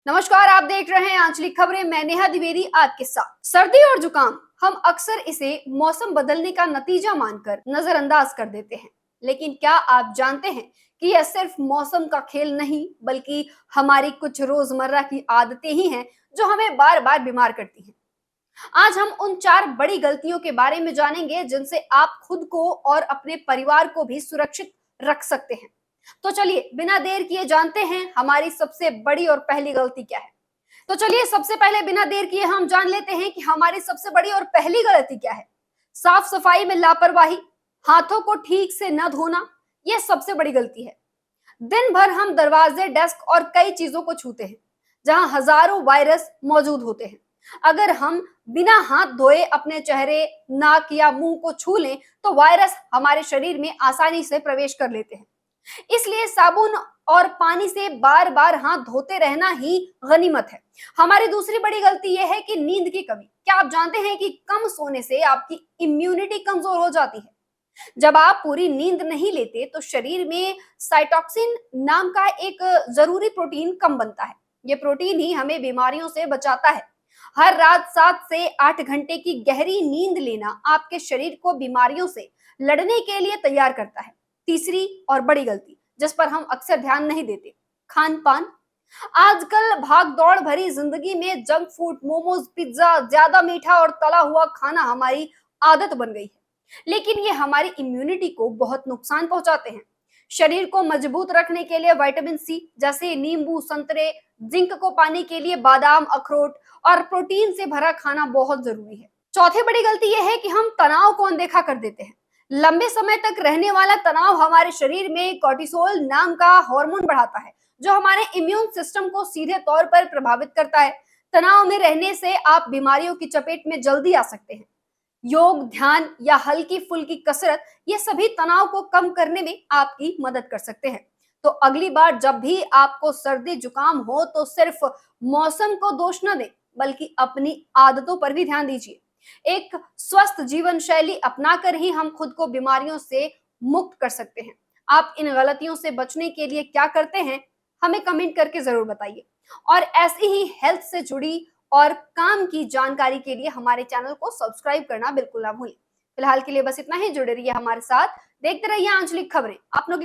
नमस्कार, आप देख रहे हैं आंचलिक खबरें। मैं नेहा द्विवेदी आपके साथ। सर्दी और जुकाम हम अक्सर इसे मौसम बदलने का नतीजा मानकर नजरअंदाज कर देते हैं, लेकिन क्या आप जानते हैं कि यह सिर्फ मौसम का खेल नहीं बल्कि हमारी कुछ रोजमर्रा की आदतें ही हैं जो हमें बार बार बीमार करती हैं। आज हम उन 4 बड़ी गलतियों के बारे में जानेंगे जिनसे आप खुद को और अपने परिवार को भी सुरक्षित रख सकते हैं। तो चलिए बिना देर किए जानते हैं हमारी सबसे बड़ी और पहली गलती क्या है। तो चलिए सबसे पहले बिना देर किए हम जान लेते हैं कि हमारी सबसे बड़ी और पहली गलती क्या है। साफ सफाई में लापरवाही, हाथों को ठीक से न धोना, यह सबसे बड़ी गलती है। दिन भर हम दरवाजे, डेस्क और कई चीजों को छूते हैं जहां हजारों वायरस मौजूद होते हैं। अगर हम बिना हाथ धोए अपने चेहरे, नाक या मुंह को छू लें तो वायरस हमारे शरीर में आसानी से प्रवेश कर लेते हैं। इसलिए साबुन और पानी से बार बार हाथ धोते रहना ही गनीमत है। हमारी दूसरी बड़ी गलती यह है कि नींद की कमी। क्या आप जानते हैं कि कम सोने से आपकी इम्यूनिटी कमजोर हो जाती है। जब आप पूरी नींद नहीं लेते तो शरीर में साइटोक्सिन नाम का एक जरूरी प्रोटीन कम बनता है। ये प्रोटीन ही हमें बीमारियों से बचाता है। हर रात 7 से 8 घंटे की गहरी नींद लेना आपके शरीर को बीमारियों से लड़ने के लिए तैयार करता है। तीसरी और बड़ी गलती जिस पर हम अक्सर ध्यान नहीं देते, खान पान। आजकल भाग दौड़ भरी जिंदगी में जंक फूड, मोमोज, पिज्जा, ज्यादा मीठा और तला हुआ खाना हमारी आदत बन गई है, लेकिन ये हमारी इम्यूनिटी को बहुत नुकसान पहुंचाते हैं। शरीर को मजबूत रखने के लिए विटामिन सी जैसे नींबू, संतरे, जिंक को पाने के लिए बादाम, अखरोट और प्रोटीन से भरा खाना बहुत जरूरी है। चौथी बड़ी गलती यह है कि हम तनाव को अनदेखा कर देते हैं। लंबे समय तक रहने वाला तनाव हमारे शरीर में कोर्टिसोल नाम का हार्मोन बढ़ाता है जो हमारे इम्यून सिस्टम को सीधे तौर पर प्रभावित करता है। तनाव में रहने से आप बीमारियों की चपेट में जल्दी आ सकते हैं। योग, ध्यान या हल्की फुल्की कसरत ये सभी तनाव को कम करने में आपकी मदद कर सकते हैं। तो अगली बार जब भी आपको सर्दी जुकाम हो तो सिर्फ मौसम को दोष न दें बल्कि अपनी आदतों पर भी ध्यान दीजिए। एक स्वस्थ जीवन शैली अपनाकर ही हम खुद को बीमारियों से मुक्त कर सकते हैं। आप इन गलतियों से बचने के लिए क्या करते हैं, हमें कमेंट करके जरूर बताइए। और ऐसी ही हेल्थ से जुड़ी और काम की जानकारी के लिए हमारे चैनल को सब्सक्राइब करना बिल्कुल ना भूलें। फिलहाल के लिए बस इतना ही। जुड़े रहिए हमारे साथ, देखते रहिए आंचलिक खबरें। आप लोग